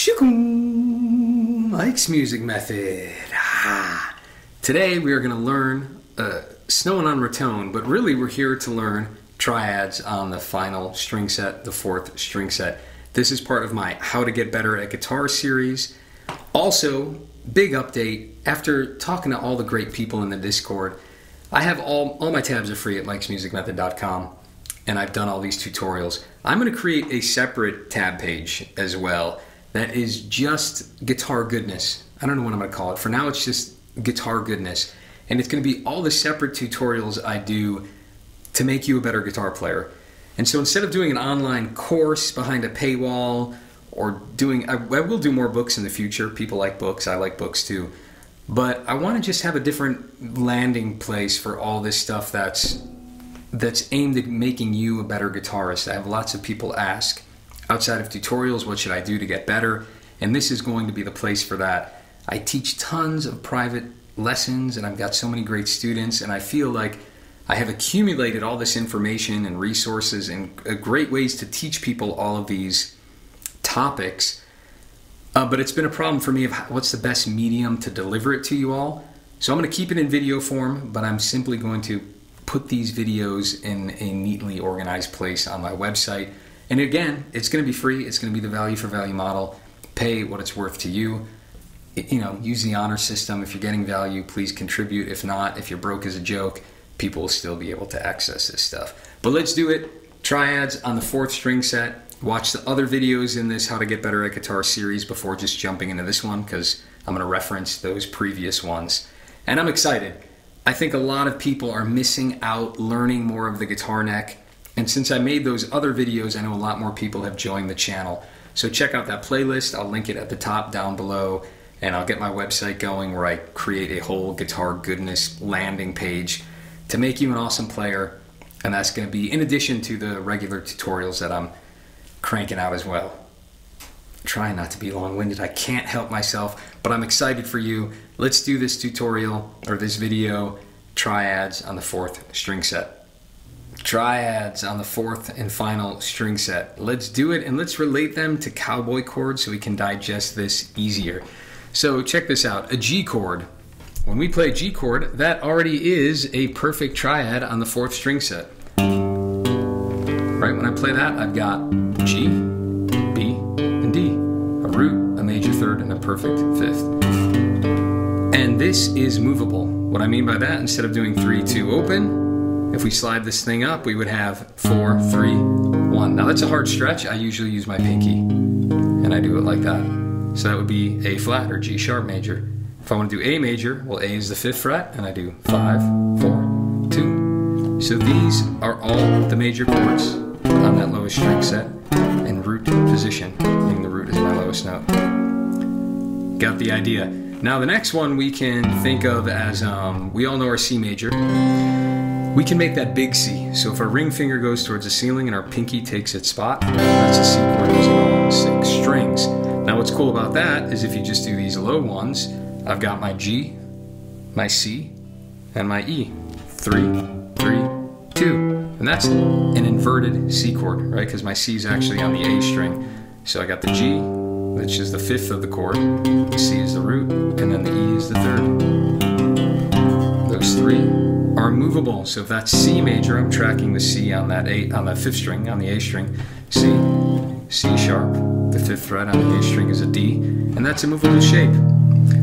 Shoo-kum! Mike's music method. Today we are going to learn Snowin on Raton, but really we're here to learn triads on the final string set, the fourth string set. This is part of my How to Get Better at Guitar series. Also, big update, after talking to all the great people in the Discord, I have all my tabs are free at mikesmusicmethod.com, and I've done all these tutorials. I'm going to create a separate tab page as well that is just guitar goodness. I don't know what I'm going to call it. For now, it's just guitar goodness. And it's going to be all the separate tutorials I do to make you a better guitar player. And so instead of doing an online course behind a paywall, or doing, I will do more books in the future. People like books, I like books too. But I want to just have a different landing place for all this stuff that's aimed at making you a better guitarist. I have lots of people ask, outside of tutorials, what should I do to get better? And this is going to be the place for that. I teach tons of private lessons, and I've got so many great students, and I feel like I have accumulated all this information and resources and great ways to teach people all of these topics. But it's been a problem for me of what's the best medium to deliver it to you all. So I'm going to keep it in video form, but I'm simply going to put these videos in a neatly organized place on my website. And again, it's going to be free. It's going to be the value for value model. Pay what it's worth to you. You know, use the honor system. If you're getting value, please contribute. If not, if you're broke as a joke, people will still be able to access this stuff. But let's do it. Triads on the fourth string set. Watch the other videos in this How to Get Better at Guitar series before just jumping into this one, because I'm going to reference those previous ones. And I'm excited. I think a lot of people are missing out learning more of the guitar neck. And since I made those other videos, I know a lot more people have joined the channel. So check out that playlist. I'll link it at the top down below. And I'll get my website going where I create a whole guitar goodness landing page to make you an awesome player. And that's going to be in addition to the regular tutorials that I'm cranking out as well. Trying not to be long-winded. I can't help myself, but I'm excited for you. Let's do this tutorial, or this video, triads on the fourth string set. Triads on the fourth and final string set. Let's do it, and let's relate them to cowboy chords so we can digest this easier. So check this out, a G chord. When we play a G chord, that already is a perfect triad on the fourth string set. Right, when I play that, I've got G, B, and D. A root, a major third, and a perfect fifth. And this is movable. What I mean by that, instead of doing 3-2 open, if we slide this thing up, we would have 4-3-1. Now that's a hard stretch. I usually use my pinky, and I do it like that. So that would be A flat or G sharp major. If I want to do A major, well, A is the 5th fret, and I do 5, 4, 2. So these are all the major chords on that lowest string set in root position, meaning the root is my lowest note. Got the idea. Now the next one we can think of as, we all know our C major. We can make that big C. So if our ring finger goes towards the ceiling and our pinky takes its spot, that's a C chord using all 6 strings. Now what's cool about that is if you just do these low ones, I've got my G, my C, and my E. 3, 3, 2. And that's an inverted C chord, right? Because my C is actually on the A string. So I got the G, which is the 5th of the chord, the C is the root, and then the E is the 3rd. Those 3 are movable. So if that's C major, I'm tracking the C on that on the 5th string, on the A string. C, C sharp, the 5th fret on the A string is a D, and that's a movable shape.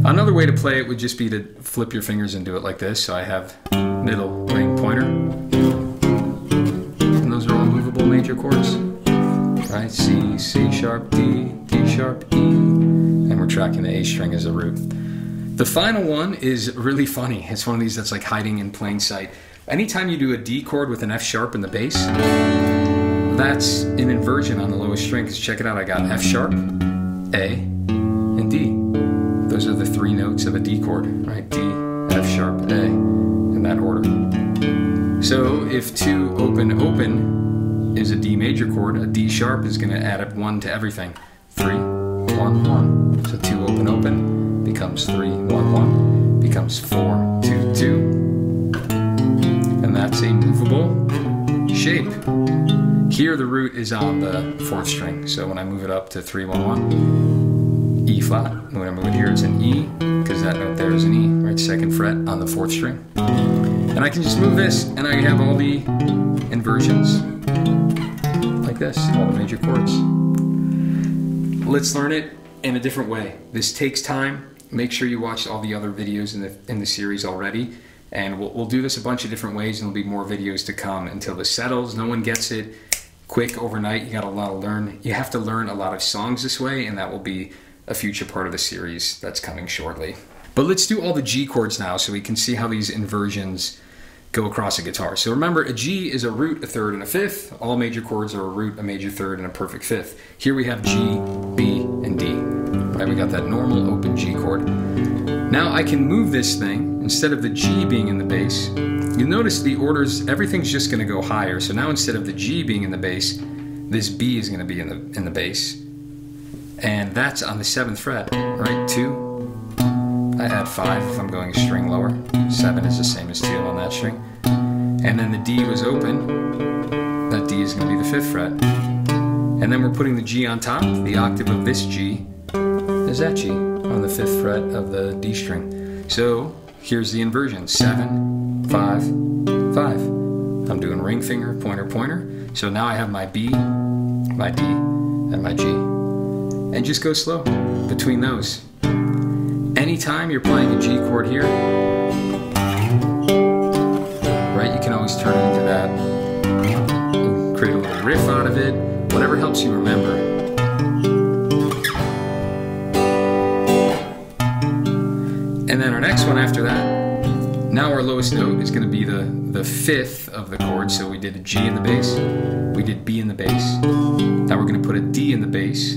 Another way to play it would just be to flip your fingers and do it like this. So I have middle ring pointer, and those are all movable major chords. Right, C, C sharp, D, D sharp, E, and we're tracking the A string as a root. The final one is really funny. It's one of these that's like hiding in plain sight. Anytime you do a D chord with an F sharp in the bass, that's an inversion on the lowest string, because check it out, I got F sharp, A, and D. Those are the 3 notes of a D chord, right? D, F sharp, A, in that order. So if 2 open, open is a D major chord, a D sharp is going to add up 1 to everything. 3, 1, 1. So 2 open, open becomes 3, 1, 1, becomes 4, 2, 2. And that's a movable shape. Here the root is on the 4th string, so when I move it up to 3, 1, 1, E flat. When I move it here, it's an E, because that note there is an E, right? 2nd fret on the 4th string. And I can just move this, and I have all the inversions like this, all the major chords. Let's learn it in a different way. This takes time. Make sure you watch all the other videos in the series already, and we'll do this a bunch of different ways, and there'll be more videos to come until this settles. No one gets it quick overnight. You got a lot to learn. You have to learn a lot of songs this way, and that will be a future part of the series that's coming shortly. But let's do all the G chords now so we can see how these inversions go across a guitar. So remember, a G is a root, a third, and a fifth. All major chords are a root, a major third, and a perfect fifth. Here we have G, B, and D. Right, we got that normal open G chord. Now I can move this thing. Instead of the G being in the bass, you'll notice the orders, everything's just gonna go higher. So now instead of the G being in the bass, this B is gonna be in the bass. And that's on the 7th fret, right? 2. I add 5 if I'm going a string lower. 7 is the same as 2 on that string. And then the D was open. That D is going to be the 5th fret. And then we're putting the G on top. The octave of this G is that G on the 5th fret of the D string. So here's the inversion. 7, 5, 5. I'm doing ring finger, pointer, pointer. So now I have my B, my D, and my G. And just go slow between those. Anytime you're playing a G chord here, right, you can always turn it into that. You create a little riff out of it, whatever helps you remember. And then our next one after that, now our lowest note is going to be the 5th of the chord. So we did a G in the bass, we did B in the bass. Now we're going to put a D in the bass,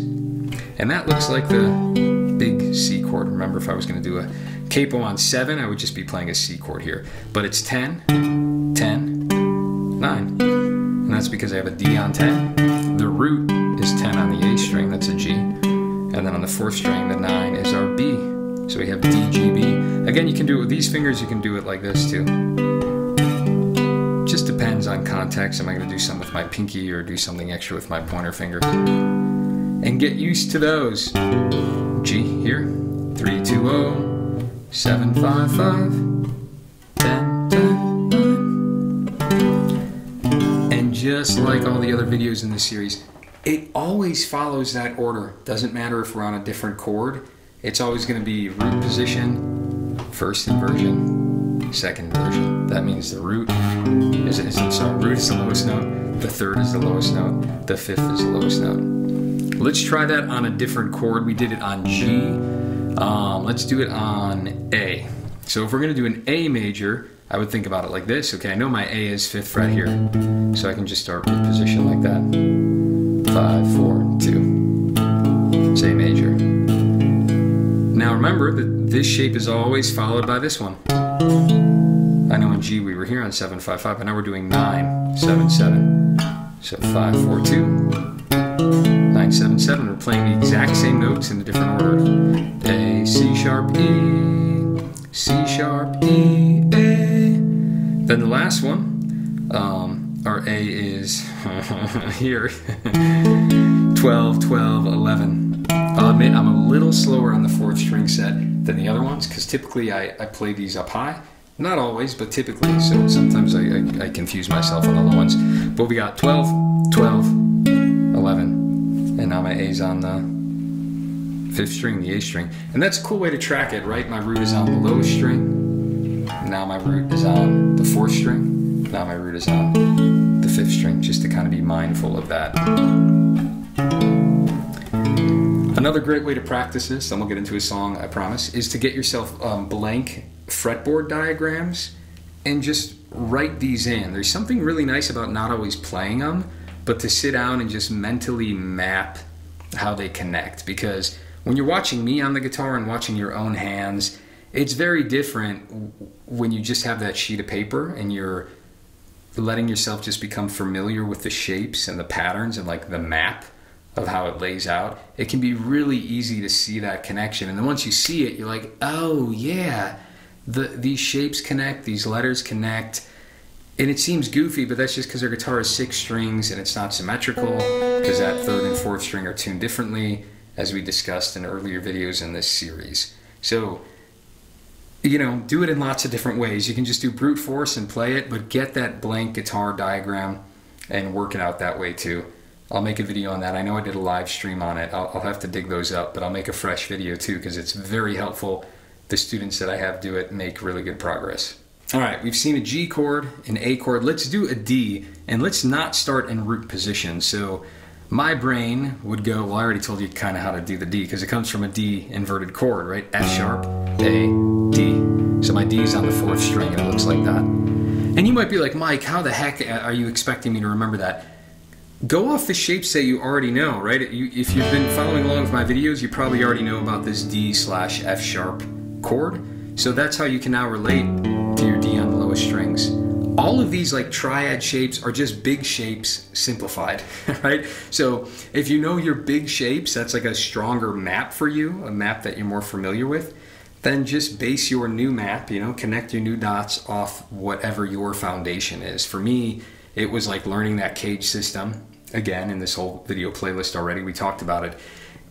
and that looks like the big C chord. Remember, if I was going to do a capo on 7, I would just be playing a C chord here. But it's 10, 10, 9. And that's because I have a D on 10. The root is 10 on the A string, that's a G. And then on the 4th string, the 9 is our B. So we have D, G, B. Again, you can do it with these fingers, you can do it like this too. Just depends on context. Am I going to do something with my pinky or do something extra with my pointer finger? And get used to those. G here, 3, 2, 0, 7, 5, 5, 10, 10, 9. And just like all the other videos in this series, it always follows that order. Doesn't matter if we're on a different chord. It's always going to be root position, 1st inversion, 2nd inversion. That means the root is root is the lowest note, the 3rd is the lowest note, the 5th is the lowest note. Let's try that on a different chord. We did it on G. Let's do it on A. So if we're going to do an A major, I would think about it like this. Okay, I know my A is 5th fret here, so I can just start root position like that. 5, 4, 2. It's A major. Now remember that this shape is always followed by this one. I know in G we were here on 7, 5, 5, but now we're doing 9, 7, 7. So 5, 4, 2. 9, 7, 7. We're playing the exact same notes in a different order. A, C sharp, E, C sharp, E, A. Then the last one, our A is here, 12, 12, 11. I'll admit I'm a little slower on the 4th string set than the other ones, because typically I play these up high. Not always, but typically, so sometimes I confuse myself on the low ones. But we got 12, 12, 11. And now my A's on the 5th string, the A string. And that's a cool way to track it, right? My root is on the lowest string. Now my root is on the 4th string. Now my root is on the 5th string, just to kind of be mindful of that. Another great way to practice this, and we'll get into a song, I promise, is to get yourself blank fretboard diagrams and just write these in. There's something really nice about not always playing them, but to sit down and just mentally map how they connect. Because when you're watching me on the guitar and watching your own hands, it's very different when you just have that sheet of paper and you're letting yourself just become familiar with the shapes and the patterns and like the map of how it lays out. It can be really easy to see that connection. And then once you see it, you're like, oh yeah, these shapes connect, these letters connect. And it seems goofy, but that's just because our guitar is 6 strings and it's not symmetrical, because that 3rd and 4th string are tuned differently. as we discussed in earlier videos in this series. So, you know, do it in lots of different ways. You can just do brute force and play it, but get that blank guitar diagram and work it out that way too. I'll make a video on that. I know I did a live stream on it. I'll have to dig those up, but I'll make a fresh video too because it's very helpful. The students that I have do it make really good progress. All right, we've seen a G chord, an A chord. Let's do a D, and let's not start in root position. So my brain would go, well, I already told you kind of how to do the D because it comes from a D inverted chord, right? F sharp, A, D. So my D is on the 4th string and it looks like that. And you might be like, Mike, how the heck are you expecting me to remember that? Go off the shapes that you already know, right? If you've been following along with my videos, you probably already know about this D/F sharp chord. So that's how you can now relate to your D on the lowest strings. All of these like triad shapes are just big shapes simplified, right? So if you know your big shapes, that's like a stronger map for you, a map that you're more familiar with, then just base your new map, you know, connect your new dots off whatever your foundation is. For me, it was like learning that cage system. Again, in this whole video playlist already, we talked about it.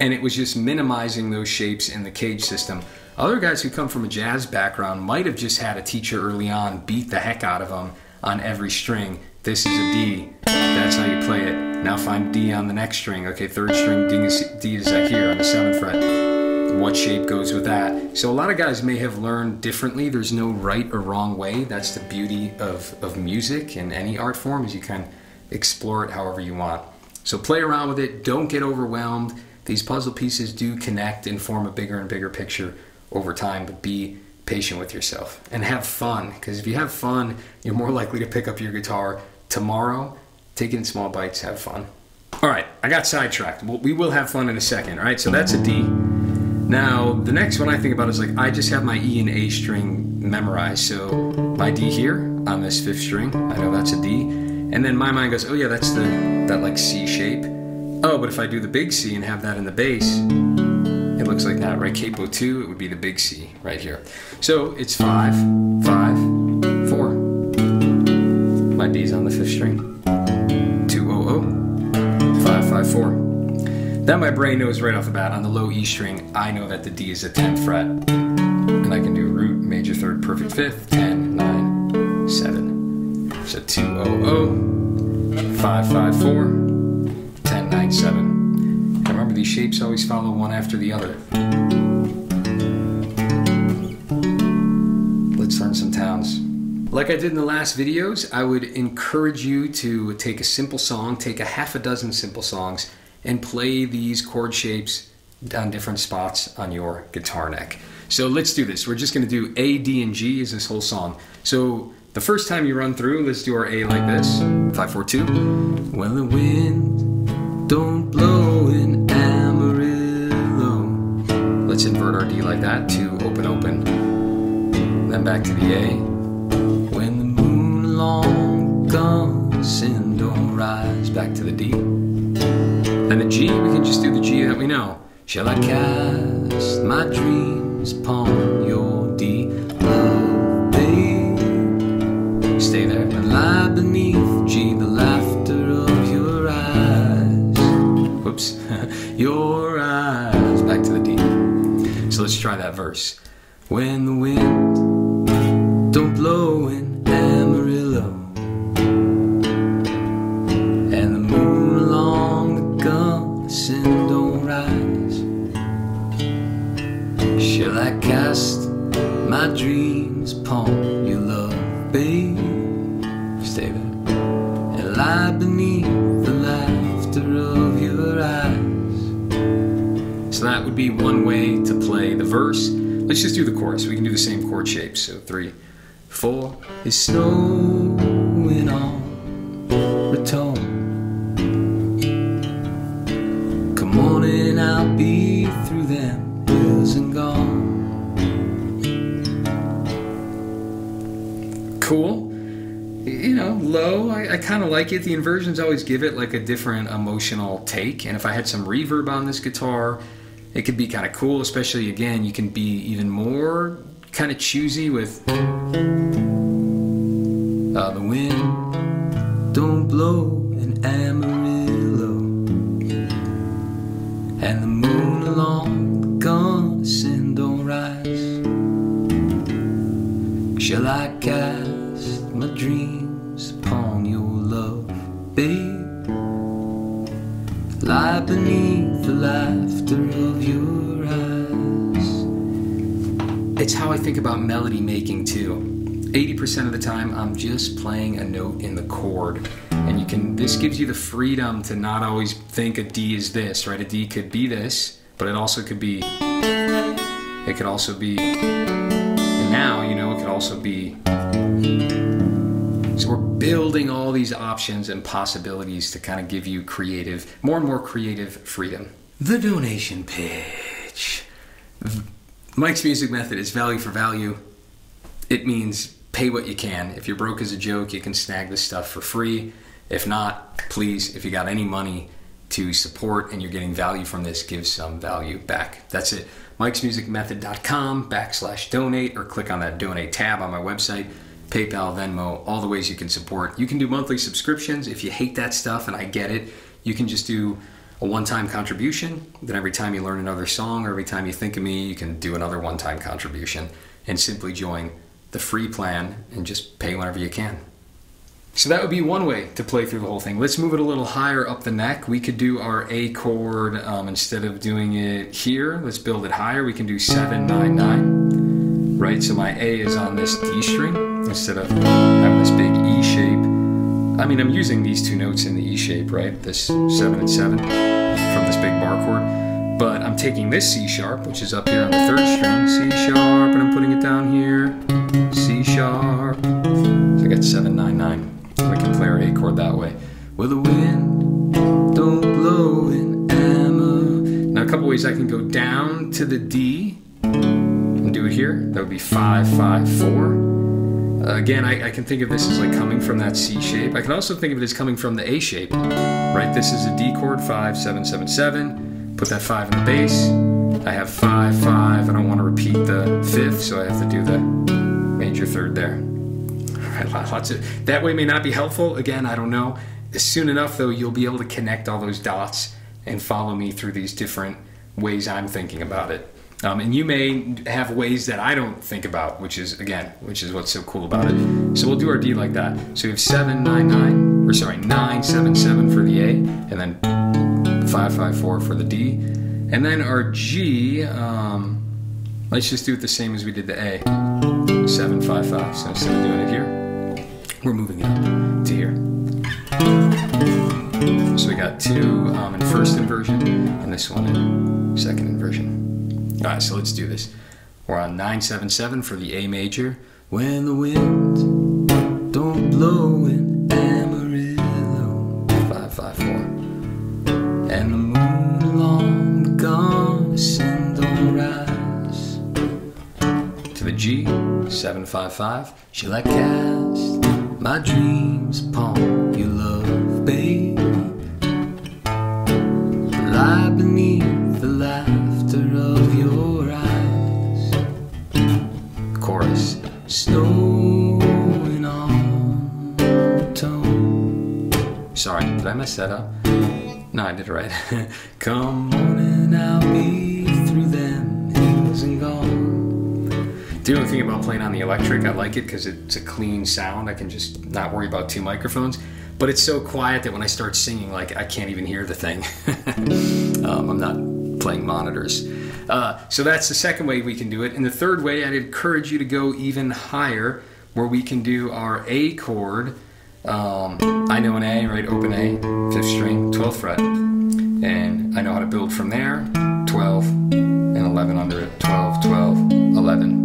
And it was just minimizing those shapes in the cage system. Other guys who come from a jazz background might have just had a teacher early on beat the heck out of them on every string. This is a D, that's how you play it. Now find D on the next string. Okay, 3rd string, D is here on the 7th fret. What shape goes with that? So a lot of guys may have learned differently. There's no right or wrong way. That's the beauty of music and any art form, is you can explore it however you want. So play around with it, don't get overwhelmed. These puzzle pieces do connect and form a bigger and bigger picture over time, but be patient with yourself and have fun, because if you have fun, you're more likely to pick up your guitar tomorrow. Take it in small bites, have fun. All right, I got sidetracked. We will have fun in a second, all right? So that's a D. Now, the next one I think about is like, I just have my E and A string memorized. So my D here on this 5th string, I know that's a D. And then my mind goes, oh yeah, that's that like C shape. Oh, but if I do the big C and have that in the bass, it looks like that, right? Capo 2, it would be the big C right here. So it's 5, 5, 4. My D's on the 5th string. 2, 0, 0, 5, 5, 4. That my brain knows right off the bat. On the low E string, I know that the D is a 10th fret. And I can do root, major 3rd, perfect 5th, 10, 9, 7. So 2, 0, 0, 5, 5, 4, 10, 9, 7. And remember, these shapes always follow one after the other. Let's learn some towns. Like I did in the last videos, I would encourage you to take a simple song, take a half a dozen simple songs, and play these chord shapes on different spots on your guitar neck. So let's do this. We're just going to do A, D, and G is this whole song. So the first time you run through, let's do our A like this. 5, 4, 2. When the wind don't blow in Amarillo. Let's invert our D like that. 2, open, open. Then back to the A. When the moon along comes and don't rise. Back to the D. Then the G, we can just do the G that we know. Shall I cast my dreams upon your D? Oh, babe, stay there and lie beneath G, the laughter of your eyes. Whoops, your eyes. Back to the D. So let's try that verse. When the wind don't blow in Amarillo, and the moon along the Gunnison don't rise, shall I cast my dreams upon your love, babe? Stay there and lie beneath the laughter of your eyes. So that would be one way to play the verse. Let's just do the chorus. We can do the same chord shapes. So 3, 4. It's snowing on Raton. Come on and I'll be through them hills and gone. Cool. You know, low, I kind of like it. The inversions always give it like a different emotional take. And if I had some reverb on this guitar, it could be kind of cool, especially, again, you can be even more kind of choosy with the wind don't blow in Amarillo, and the moon Shall I cast my dreams upon your love, babe? Lie beneath the laughter of your eyes. It's how I think about melody making too. 80% of the time I'm just playing a note in the chord. And this gives you the freedom to not always think a D is this, right? A D could be this, but it also could be, and now, you know, it could also be. So we're building all these options and possibilities to kind of give you more and more creative freedom. The donation pitch. Mike's music method is value for value. It means pay what you can. If you're broke as a joke, you can snag this stuff for free. If not, please, if you got any money to support and you're getting value from this, give some value back. That's it. mikesmusicmethod.com/donate, or click on that donate tab on my website. PayPal, Venmo, all the ways you can support. You can do monthly subscriptions. If you hate that stuff, and I get it, you can just do a one-time contribution. Then every time you learn another song or every time you think of me, you can do another one-time contribution and simply join the free plan and just pay whenever you can. So that would be one way to play through the whole thing. Let's move it a little higher up the neck. We could do our A chord instead of doing it here. Let's build it higher. We can do 7-9-9, right? So my A is on this D string instead of having this big E shape. I mean, I'm using these two notes in the E shape, right? This 7 and 7 from this big bar chord. But I'm taking this C sharp, which is up here on the 3rd string, C sharp, and I'm putting it down here, C sharp. So I got 7-9-9. We can play our A chord that way. Well, the wind don't blow in Emma. Now, a couple ways I can go down to the D and do it here. That would be 5-5-4. Again, I can think of this as like coming from that C shape. I can also think of it as coming from the A shape, right? This is a D chord, 5-7-7-7. Put that 5 in the bass. I have 5-5. I don't want to repeat the 5th, so I have to do the major 3rd there. Lots of that way may not be helpful. Again, I don't know. Soon enough, though, you'll be able to connect all those dots and follow me through these different ways I'm thinking about it. And you may have ways that I don't think about, which is what's so cool about it. So we'll do our D like that. So we have 7-9-9, or sorry, 9-7-7 for the A, and then 5-5-4 for the D, and then our G. Let's just do it the same as we did the A. 7-5-5. So instead of doing it here, we're moving it up to here. So we got 2 in 1st inversion and this one in 2nd inversion. All right, so let's do this. We're on 9-7-7 for the A major. When the wind don't blow in Amarillo, 5-5-4, and the moon along the Gunnison don't rise. To the G, 7-5-5. Shall I cast my dreams upon your love, babe? Lie beneath the laughter of your eyes. Chorus, snowing on Raton. Sorry, did I mess that up? No, I did it right. Come on and I'll be through them hills and gone. The only thing about playing on the electric, I like it because it's a clean sound. I can just not worry about 2 microphones. But it's so quiet that when I start singing, like, I can't even hear the thing. I'm not playing monitors. So that's the second way we can do it. And the third way, I'd encourage you to go even higher, where we can do our A chord. I know an A, right? Open A, 5th string, 12th fret. And I know how to build from there, 12 and 11 under it, 12, 12, 11.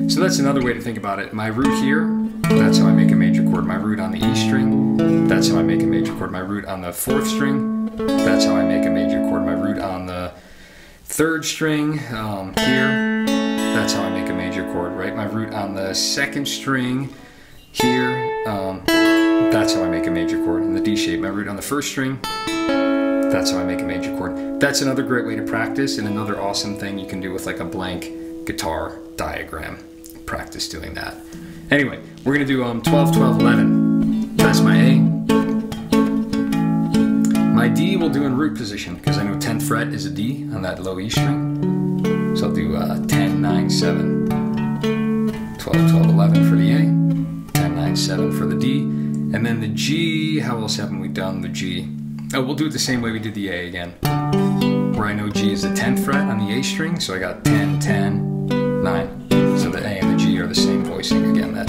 So that's another way to think about it. My root here, that's how I make a major chord. My root on the E string, that's how I make a major chord. My root on the 4th string, that's how I make a major chord. My root on the 3rd string here, that's how I make a major chord, right? My root on the 2nd string here, that's how I make a major chord. In the D shape, my root on the 1st string, that's how I make a major chord. That's another great way to practice, and another awesome thing you can do with like a blank guitar diagram. Practice doing that. Anyway, we're going to do 12, 12, 11. That's my A. My D we'll do in root position, because I know 10th fret is a D on that low E string. So I'll do 10, 9, 7, 12, 12, 11 for the 7 for the D. And then the G, how else haven't we done the G? Oh, we'll do it the same way we did the A again. Where I know G is the 10th fret on the A string, so I got 10, 10, 9. So the A and the G are the same voicing. Again, that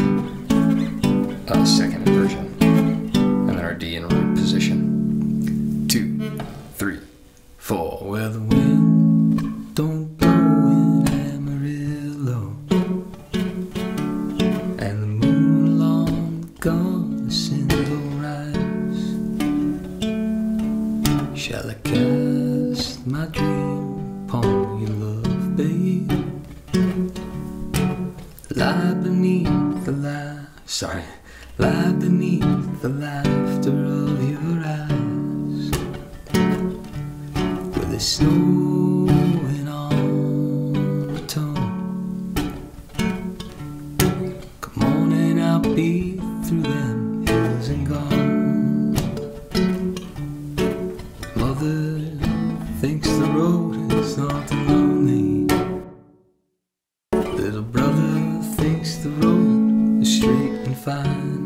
second inversion. And then our D in root position. 2, 3, 4. Well, the wind don't blow in Amarillo, and the moon long gone, the sun will rise. Shall I cast my dream upon your love, babe? Lie beneath the lie beneath the laughter of your eyes, with it's snowing on Raton. Come on and I'll be through them hills and gone. Mother thinks the road is not lonely. Little brother thinks the road is straight and fine.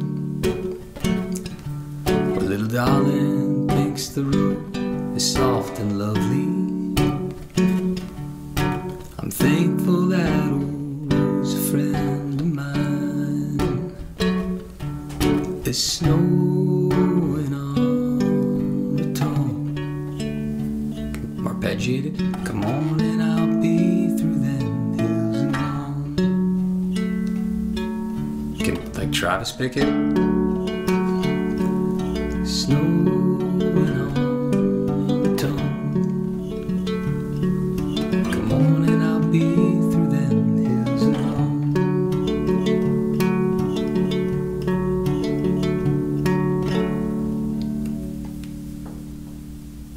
But little darling thinks the road is soft and lovely. I'm thankful that old road's a friend of mine. It's snowing on the tone. Arpeggiated. Come on and I'll be through them hills and gone. Can, like Travis pick it? Snowing on the tone. Come on and I'll be through them hills and gone.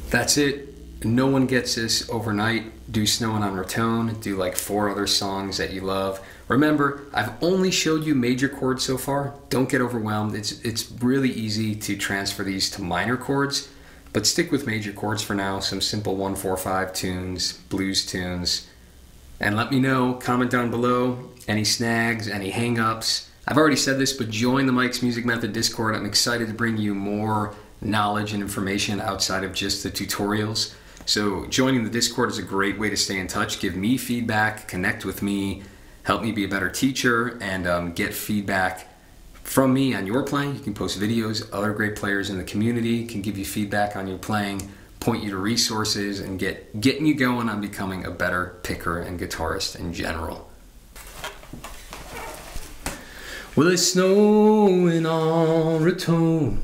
That's it. No one gets this overnight. Do Snowin on Raton, do like 4 other songs that you love. Remember, I've only showed you major chords so far. Don't get overwhelmed. It's really easy to transfer these to minor chords, but stick with major chords for now. Some simple 1-4-5 tunes, blues tunes. And let me know, comment down below, any snags, any hang-ups. I've already said this, but join the Mike's Music Method Discord. I'm excited to bring you more knowledge and information outside of just the tutorials. So joining the Discord is a great way to stay in touch, give me feedback, connect with me, help me be a better teacher, and get feedback from me on your playing. You can post videos. Other great players in the community can give you feedback on your playing, point you to resources, and getting you going on becoming a better picker and guitarist in general. Well, it's snowing on Raton.